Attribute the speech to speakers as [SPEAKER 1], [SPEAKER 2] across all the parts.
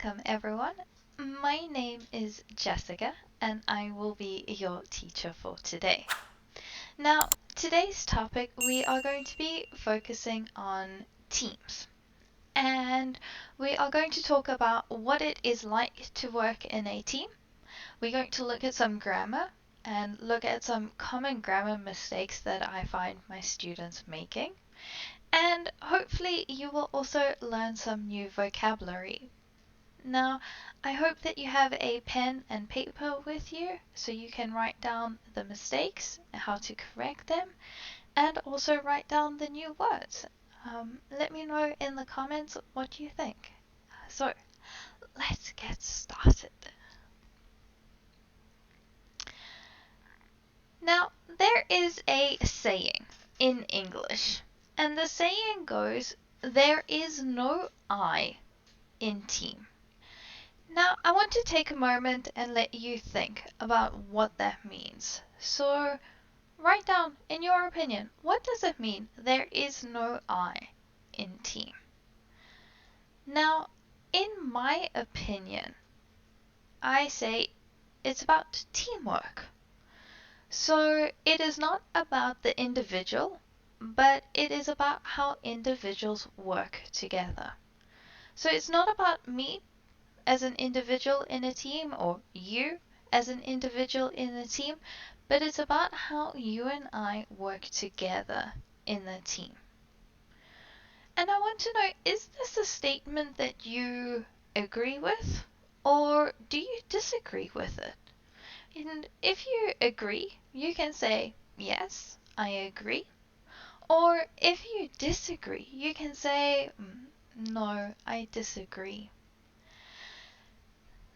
[SPEAKER 1] Welcome, everyone. My name is Jessica, and I will be your teacher for today. Now, today's topic, we are going to be focusing on teams. And we are going to talk about what it is like to work in a team. We're going to look at some grammar and look at some common grammar mistakes that I find my students making. And hopefully you will also learn some new vocabulary. Now, I hope that you have a pen and paper with you so you can write down the mistakes, how to correct them, and also write down the new words. Let me know in the comments what you think. So, let's get started. Now, there is a saying in English, and the saying goes, there is no I in team. Now, I want to take a moment and let you think about what that means. So, write down, in your opinion, what does it mean there is no I in team? Now, in my opinion, I say it's about teamwork. So, it is not about the individual, but it is about how individuals work together. So, it's not about me as an individual in a team or you as an individual in a team, but it's about how you and I work together in the team. And I want to know, is this a statement that you agree with or do you disagree with it? And if you agree, you can say, yes, I agree. Or if you disagree, you can say, no, I disagree.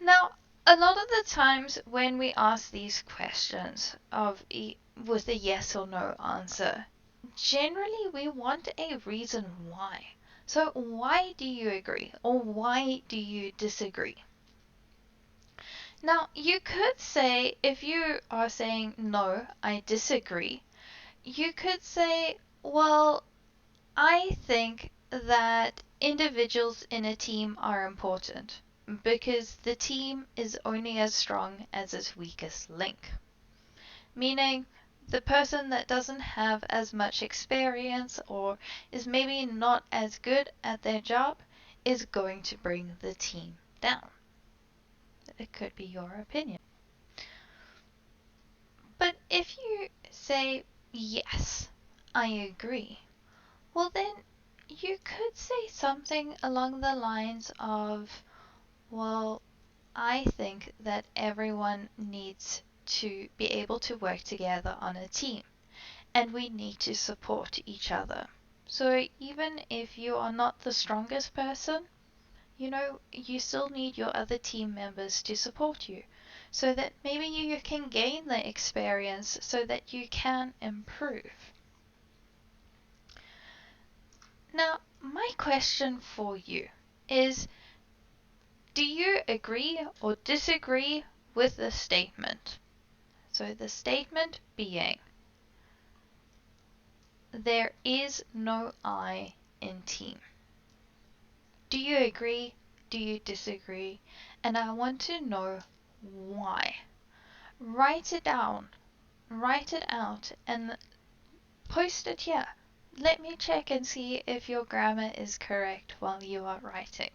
[SPEAKER 1] Now, a lot of the times when we ask these questions with a yes or no answer, generally we want a reason why. So why do you agree or why do you disagree? Now, you could say, if you are saying no, I disagree, you could say, well, I think that individuals in a team are important because the team is only as strong as its weakest link. Meaning, the person that doesn't have as much experience or is maybe not as good at their job is going to bring the team down. It could be your opinion. But if you say, yes, I agree, well then you could say something along the lines of, well, I think that everyone needs to be able to work together on a team, and we need to support each other. So even if you are not the strongest person, you still need your other team members to support you, so that maybe you can gain the experience so that you can improve. Now, my question for you is, do you agree or disagree with the statement? So the statement being, there is no I in team. Do you agree? Do you disagree? And I want to know why. Write it down. Write it out and post it here. Let me check and see if your grammar is correct while you are writing.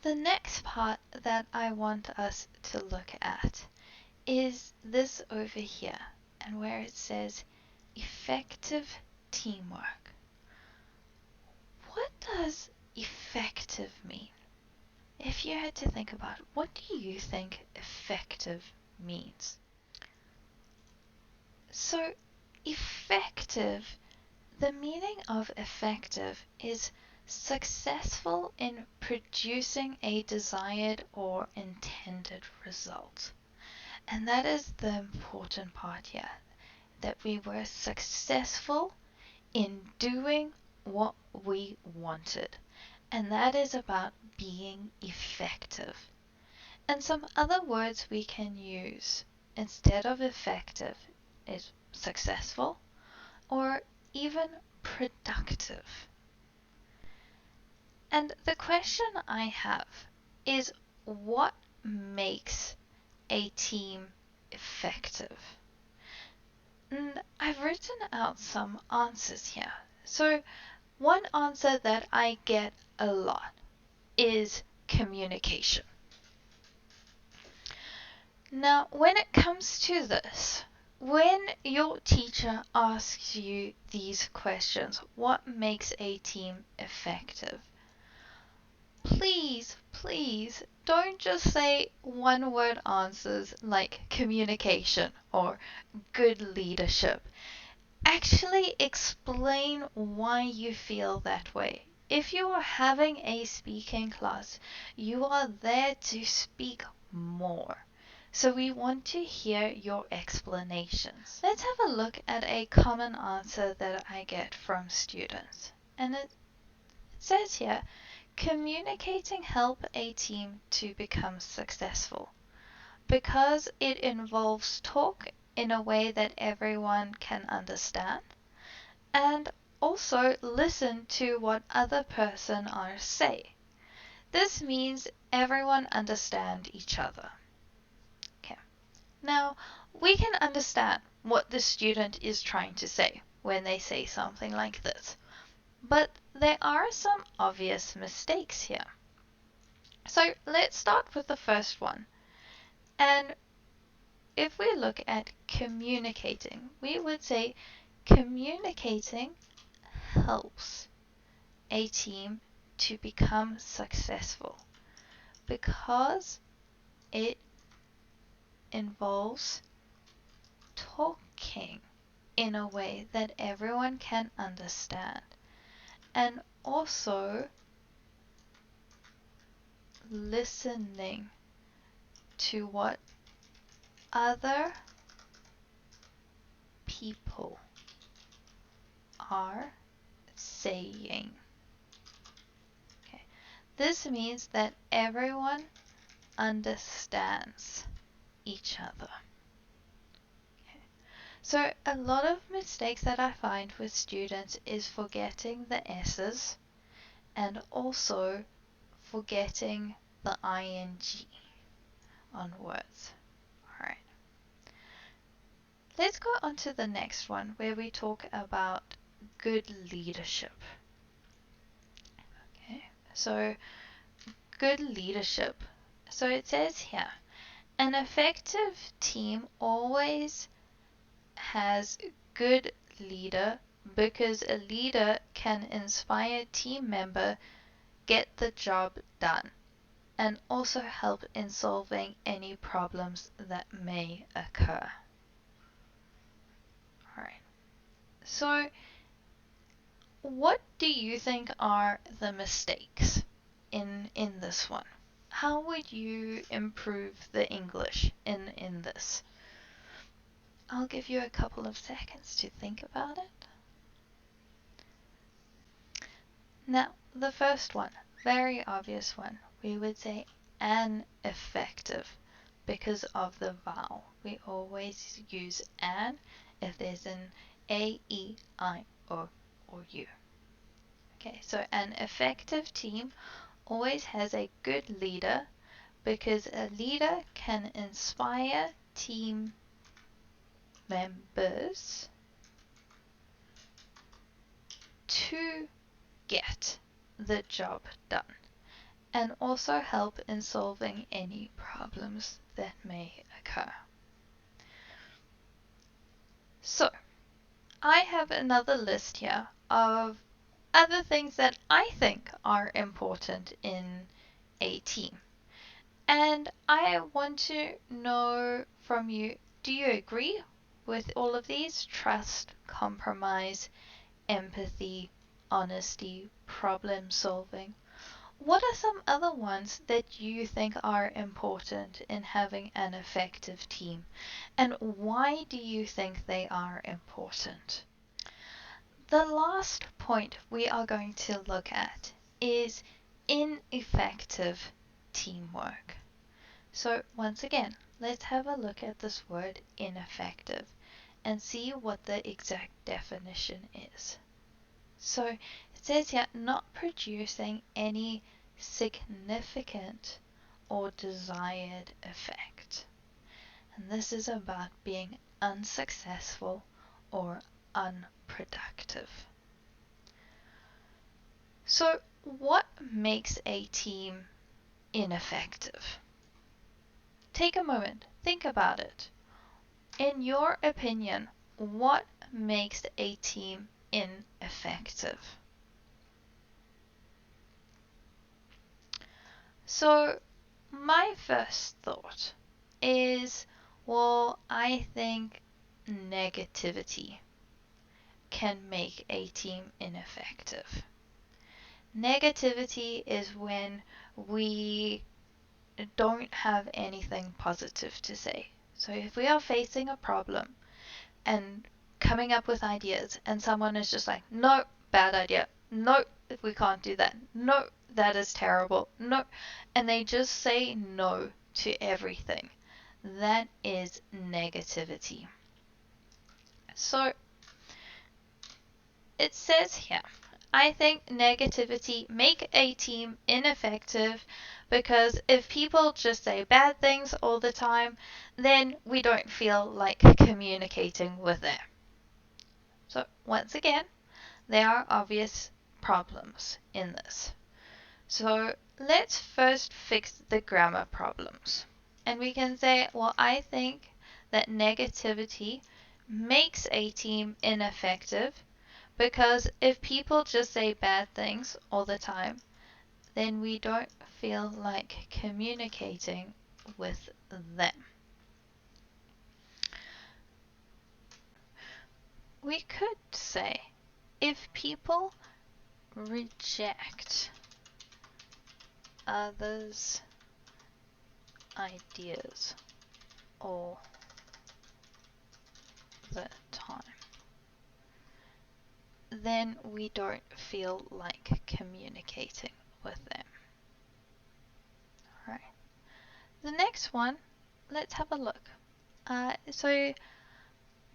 [SPEAKER 1] The next part that I want us to look at is this over here, and where it says effective teamwork. What does effective mean? If you had to think about it, what do you think effective means? So, effective, the meaning of effective is successful in producing a desired or intended result. And that is the important part here, that we were successful in doing what we wanted. And that is about being effective. And some other words we can use instead of effective is successful, or even productive. And the question I have is, what makes a team effective? And I've written out some answers here. So, one answer that I get a lot is communication. Now, when it comes to this, when your teacher asks you these questions, what makes a team effective? Please don't just say one word answers like communication or good leadership. Actually explain why you feel that way. If you are having a speaking class, you are there to speak more. So we want to hear your explanations. Let's have a look at a common answer that I get from students. And it says here, communicating help a team to become successful because it involves talk in a way that everyone can understand and also listen to what other person are say. This means everyone understand each other. Okay. Now, we can understand what the student is trying to say when they say something like this. But there are some obvious mistakes here. So let's start with the first one. And if we look at communicating, we would say communicating helps a team to become successful because it involves talking in a way that everyone can understand and also listening to what other people are saying. Okay. This means that everyone understands each other. Okay. So a lot of mistakes that I find with students is forgetting the S's and also forgetting the ing on words. Alright. Let's go on to the next one where we talk about good leadership. Okay, so good leadership. So it says here, an effective team always has good leader because a leader can inspire team member get the job done and also help in solving any problems that may occur. Alright. So what do you think are the mistakes in this one? How would you improve the English in this? I'll give you a couple of seconds to think about it. Now, the first one, very obvious one, we would say an effective because of the vowel. We always use an if there's an A, E, I, O, or U. Okay, so an effective team always has a good leader because a leader can inspire team members to get the job done and also help in solving any problems that may occur. So, I have another list here of other things that I think are important in a team. And I want to know from you, do you agree with all of these? Trust, compromise, empathy, honesty, problem solving. What are some other ones that you think are important in having an effective team? And why do you think they are important? The last point we are going to look at is ineffective teamwork. So once again, let's have a look at this word ineffective. and see what the exact definition is. So it says here, not producing any significant or desired effect. And this is about being unsuccessful or unproductive. So what makes a team ineffective? Take a moment, think about it. In your opinion, what makes a team ineffective? So my first thought is, well, I think negativity can make a team ineffective. Negativity is when we don't have anything positive to say. So if we are facing a problem and coming up with ideas and someone is just like, no, bad idea, no, we can't do that, no, that is terrible, no, and they just say no to everything, that is negativity. So it says here, I think negativity make a team ineffective because if people just say bad things all the time, then we don't feel like communicating with them. So once again, there are obvious problems in this. So let's first fix the grammar problems. And we can say, well, I think that negativity makes a team ineffective because if people just say bad things all the time, then we don't feel like communicating with them. We could say, if people reject others' ideas all the time, then we don't feel like communicating with them. Alright. The next one, let's have a look. So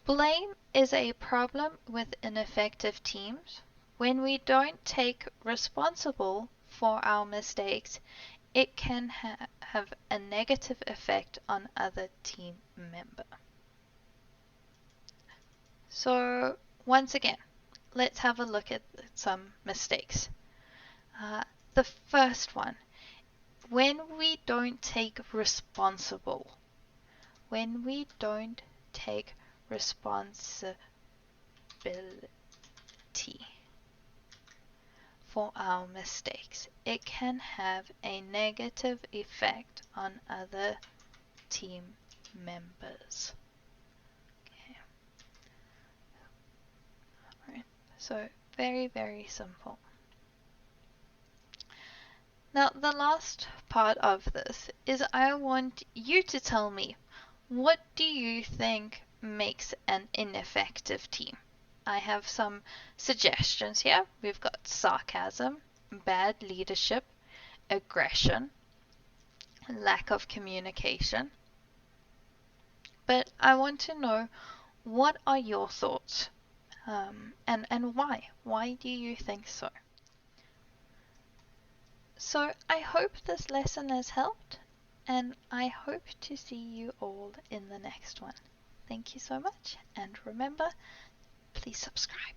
[SPEAKER 1] blame is a problem with ineffective teams. When we don't take responsible for our mistakes, it can have a negative effect on other team member. So once again, let's have a look at some mistakes. The first one, when we don't take responsibility for our mistakes, it can have a negative effect on other team members. Okay. Alright. So very, very simple. Now the last part of this is I want you to tell me, what do you think makes an ineffective team? I have some suggestions here. We've got sarcasm, bad leadership, aggression, lack of communication. But I want to know, what are your thoughts? And why? Why do you think so? So I hope this lesson has helped, and I hope to see you all in the next one. Thank you so much, and remember, please subscribe.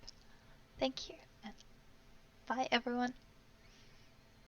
[SPEAKER 1] Thank you, and bye everyone.